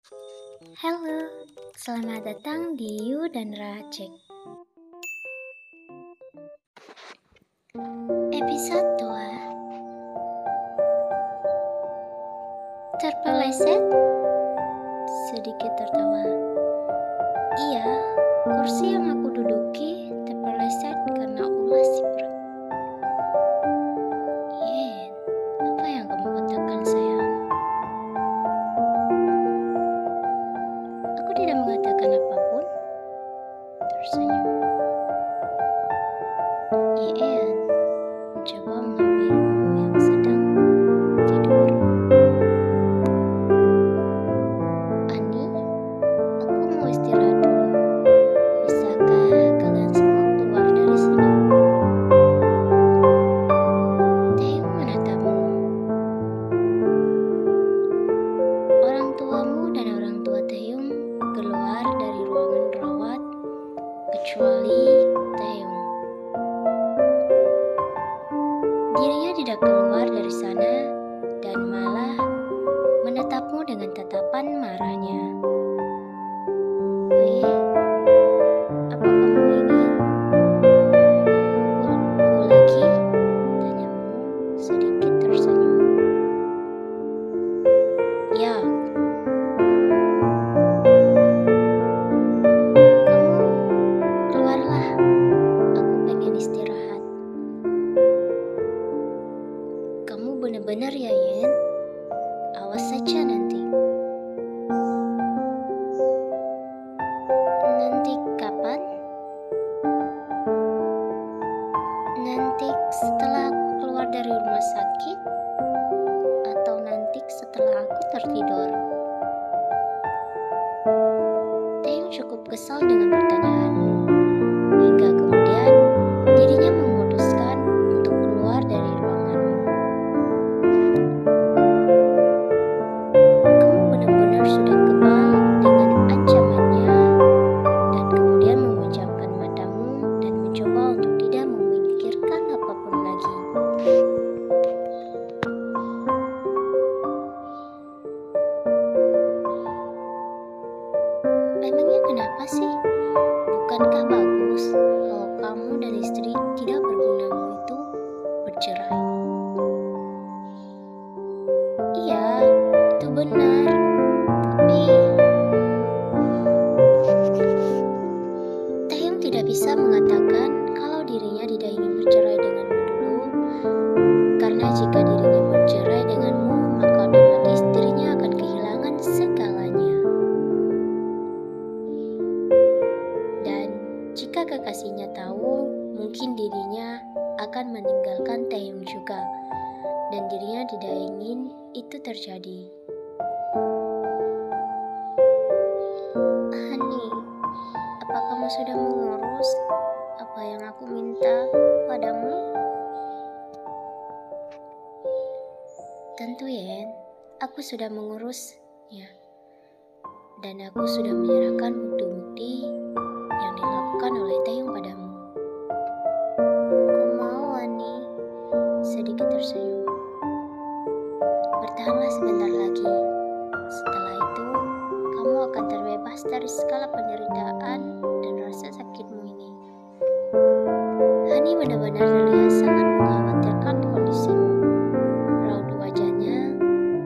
Halo, selamat datang di You dan Rajek. Episode 2. Terpeleset, sedikit tertawa. Iya, kursi yang aku duduki terpeleset karena ulah si perut. Yen, apa yang kamu katakan sayang? Aku tidak mengatakan apapun. Tersenyum. Yen, mencoba mengambilmu yang sedang tidur. Ani, aku mau istirahat dulu. Bisakah kalian semua keluar dari sini? Taeyong menatapmu. Orang tuamu dan orang tua Taeyong keluar dari ruangan rawat, kecuali Taeyong. Dirinya tidak keluar dari sana dan malah menatapmu dengan tatapan marahnya. Weh, apa kamu ingin pukulku lagi? Tanyamu sedikit tersenyum. Ya, kamu keluarlah. Aku pengen istirahat. Kamu benar-benar ya, Yen? Awas saja nanti. Nanti kapan? Nanti setelah aku keluar dari rumah sakit? Atau nanti setelah aku tertidur? Taeyong cukup kesal dengan pertanyaanmu. Hingga kemudian dirinya memutuskan untuk keluar dari ruanganmu. Kamu benar-benar sudah kebal dengan ancamannya dan kemudian memejamkan matamu dan mencoba untuk tidak memikirkan apapun lagi. Memangnya kenapa sih? Bukankah bagus kalau kamu dan istri tidak bergunamu itu bercerai? Iya, itu benar. Tapi Taeyong tidak bisa mengatakan kalau dirinya tidak ingin bercerai denganmu dulu, karena jika dirinya bercerai denganmu, maka otomatis dirinya akan kehilangan segalanya. Dan jika kekasihnya tahu, mungkin dirinya akan meninggalkan Taeyong juga, dan dirinya tidak ingin itu terjadi. Hani, apa kamu sudah mengurus apa yang aku minta padamu? Tentu Yen, aku sudah mengurusnya. Dan aku sudah menyerahkan bukti-bukti yang dilakukan oleh Taeyong padamu. Aku mau, Ani. Sedikit tersenyum. Bertahanlah sebentar lagi. Setelah itu, kamu akan terbebas dari segala penderitaan dan rasa sakitmu ini. Hani benar-benar terlihat sangat mengkhawatirkan kondisimu. Raut wajahnya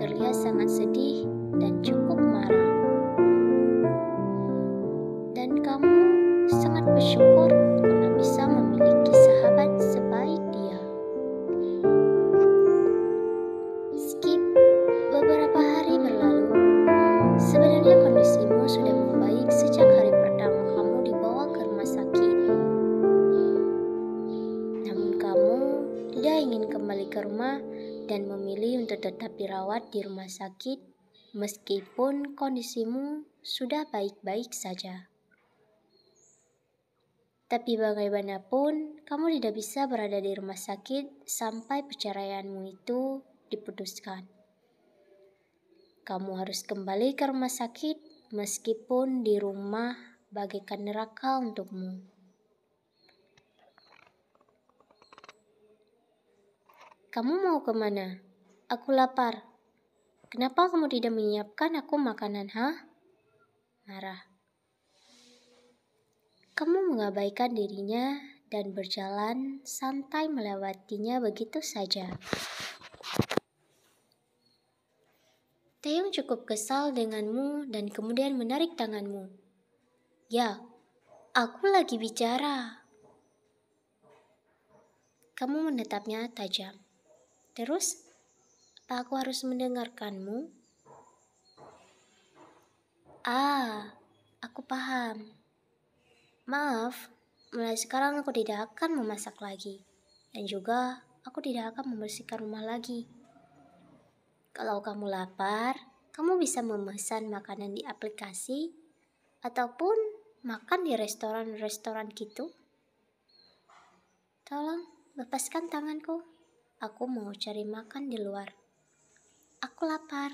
terlihat sangat sedih dan cukup marah. Dan kamu sangat bersyukur karena bisa memiliki sahabat sebaik dia. Skip beberapa hari berlalu. Sebenarnya kondisimu sudah membaik sejak hari pertama kamu dibawa ke rumah sakit. Namun kamu tidak ingin kembali ke rumah dan memilih untuk tetap dirawat di rumah sakit meskipun kondisimu sudah baik-baik saja. Tapi bagaimanapun, kamu tidak bisa berada di rumah sakit sampai perceraianmu itu diputuskan. Kamu harus kembali ke rumah sakit meskipun di rumah bagaikan neraka untukmu. Kamu mau kemana? Aku lapar. Kenapa kamu tidak menyiapkan aku makanan, Marah. Kamu mengabaikan dirinya dan berjalan santai melewatinya begitu saja. Taeyong cukup kesal denganmu dan kemudian menarik tanganmu. Ya, aku lagi bicara. Kamu menatapnya tajam. Terus, apa aku harus mendengarkanmu? Aku paham. Maaf, mulai sekarang aku tidak akan memasak lagi. Dan juga, aku tidak akan membersihkan rumah lagi. Kalau kamu lapar, kamu bisa memesan makanan di aplikasi ataupun makan di restoran-restoran gitu. Tolong, lepaskan tanganku. Aku mau cari makan di luar. Aku lapar.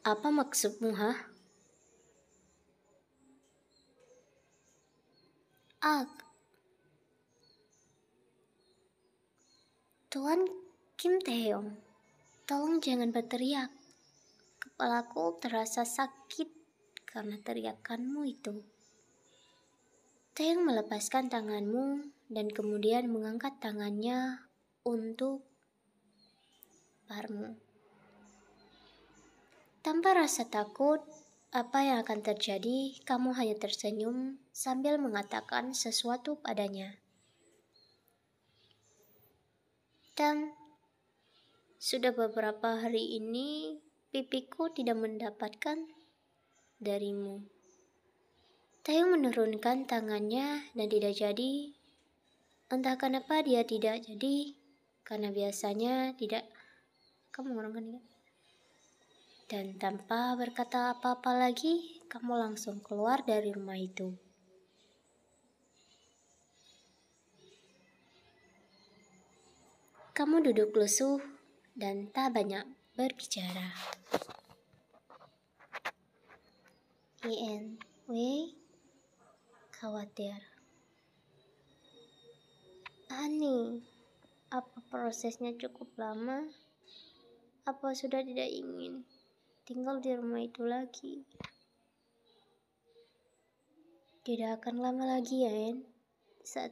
Apa maksudmu, Tuan Kim Taeyong, tolong jangan berteriak. Kepalaku terasa sakit karena teriakanmu itu. Taeyong melepaskan tanganmu dan kemudian mengangkat tangannya untuk parmu. Tanpa rasa takut, apa yang akan terjadi, kamu hanya tersenyum sambil mengatakan sesuatu padanya. Dan sudah beberapa hari ini pipiku tidak mendapatkan darimu. Taeyong menurunkan tangannya dan tidak jadi. Entah kenapa dia tidak jadi, karena biasanya tidak. Kamu orang kan ya? Dan tanpa berkata apa-apa lagi, kamu langsung keluar dari rumah itu. Kamu duduk lusuh dan tak banyak berbicara. Khawatir. Ani, apa prosesnya cukup lama? Apa sudah tidak ingin tinggal di rumah itu lagi? Tidak akan lama lagi ya, 1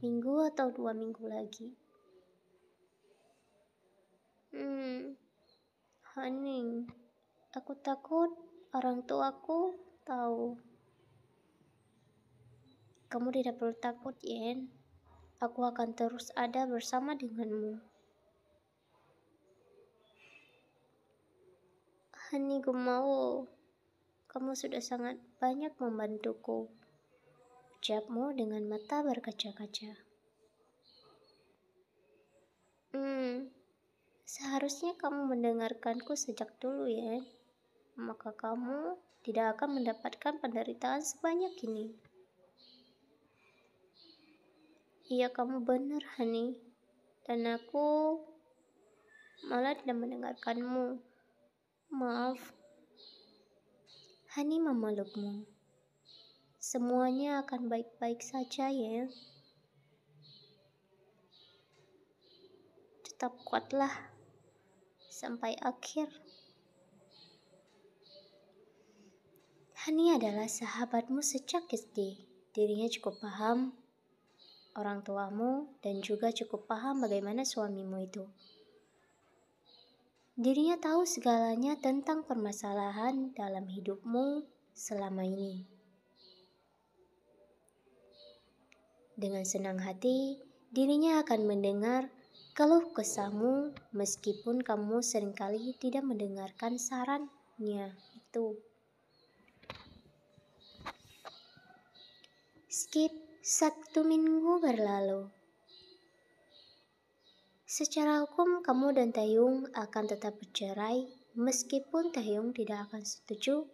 minggu atau 2 minggu lagi. Hani, aku takut orang tuaku tahu. Kamu tidak perlu takut, Yen. Aku akan terus ada bersama denganmu. Hani, gue mau. Kamu sudah sangat banyak membantuku. Ucapmu dengan mata berkaca-kaca. Seharusnya kamu mendengarkanku sejak dulu, ya. Maka kamu tidak akan mendapatkan penderitaan sebanyak ini. Iya, kamu benar, Hani. Dan aku malah tidak mendengarkanmu. Maaf. Hani memelukmu. Semuanya akan baik-baik saja, ya. Tetap kuatlah sampai akhir. Hani adalah sahabatmu sejak SD. Dirinya cukup paham orang tuamu dan juga cukup paham bagaimana suamimu itu. Dirinya tahu segalanya tentang permasalahan dalam hidupmu selama ini. Dengan senang hati, dirinya akan mendengar keluh kesahmu meskipun kamu seringkali tidak mendengarkan sarannya itu. Skip 1 minggu berlalu. Secara hukum kamu dan Taeyong akan tetap bercerai meskipun Taeyong tidak akan setuju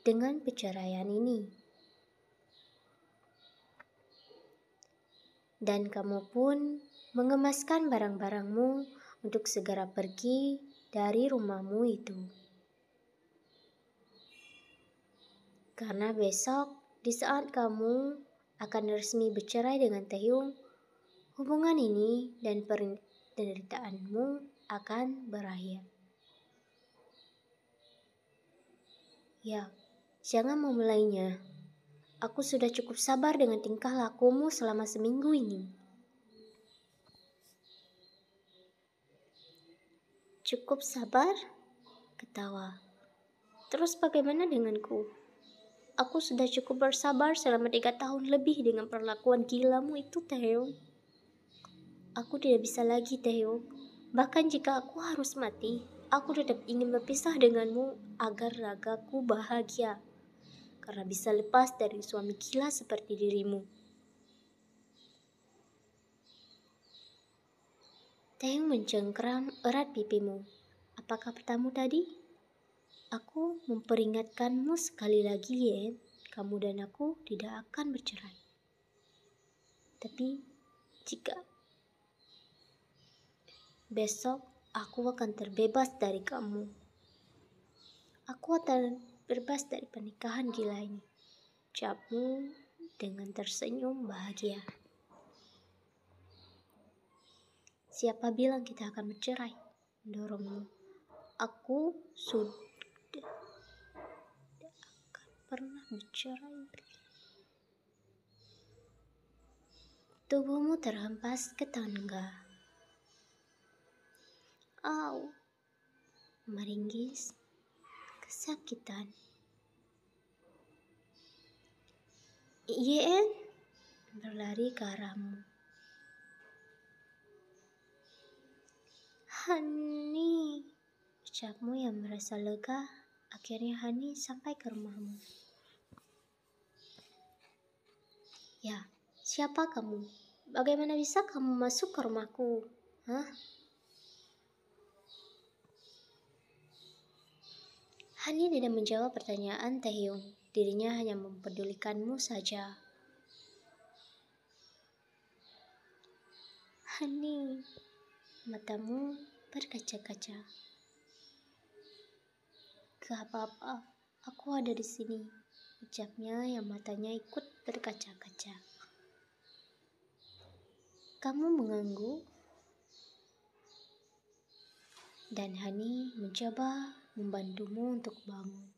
dengan perceraian ini. Dan kamu pun mengemaskan barang-barangmu untuk segera pergi dari rumahmu itu. Karena besok di saat kamu akan resmi bercerai dengan Taeyong, hubungan ini dan penderitaanmu akan berakhir. Ya, jangan memulainya. Aku sudah cukup sabar dengan tingkah lakumu selama seminggu ini. Cukup sabar? Ketawa. Terus bagaimana denganku? Aku sudah cukup bersabar selama 3 tahun lebih dengan perlakuan gilamu itu, Taehyung. Aku tidak bisa lagi, Taehyung. Bahkan jika aku harus mati, aku tetap ingin berpisah denganmu agar ragaku bahagia, karena bisa lepas dari suami gila seperti dirimu. Taehyung mencengkram erat pipimu. Apa katamu tadi? Aku memperingatkanmu sekali lagi, Yen. Kamu dan aku tidak akan bercerai. Tapi jika besok aku akan terbebas dari kamu. Aku akan bebas dari pernikahan gila ini. Ucapmu dengan tersenyum bahagia. Siapa bilang kita akan bercerai? Mendorongmu. Aku sudah tidak akan pernah bercerai. Tubuhmu terhempas ke tangga. Au, meringis, kesakitan. Yen berlari ke arahmu. Hani, ucapmu yang merasa lega. Akhirnya Hani sampai ke rumahmu. Ya, siapa kamu? Bagaimana bisa kamu masuk ke rumahku? Hah? Hani tidak menjawab pertanyaan Taehyung. Dirinya hanya mempedulikanmu saja. Hani, matamu berkaca-kaca. Gak apa-apa, aku ada di sini. Ucapnya yang matanya ikut berkaca-kaca. Kamu mengangguk? Dan Hani mencoba membantumu untuk bangun.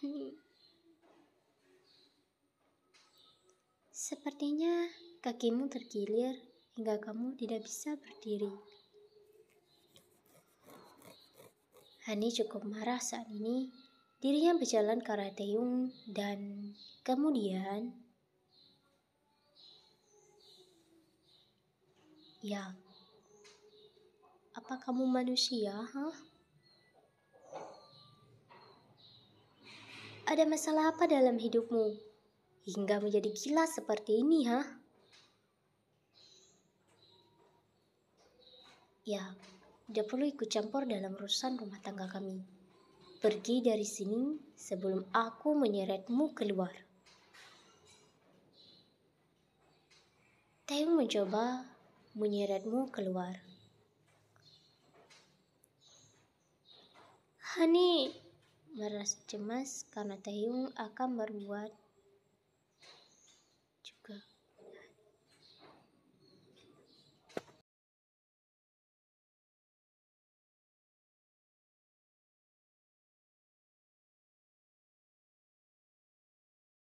Hani, sepertinya kakimu terkilir hingga kamu tidak bisa berdiri. Hani cukup marah saat ini. Dirinya berjalan ke arah Taehyung dan kemudian, ya, apa kamu manusia, huh? Ada masalah apa dalam hidupmu hingga menjadi gila seperti ini, huh? Ya, tidak perlu ikut campur dalam urusan rumah tangga kami. Pergi dari sini sebelum aku menyeretmu keluar. Taehyung mencoba menyeretmu keluar. Hani merasa cemas karena Taehyung akan berbuat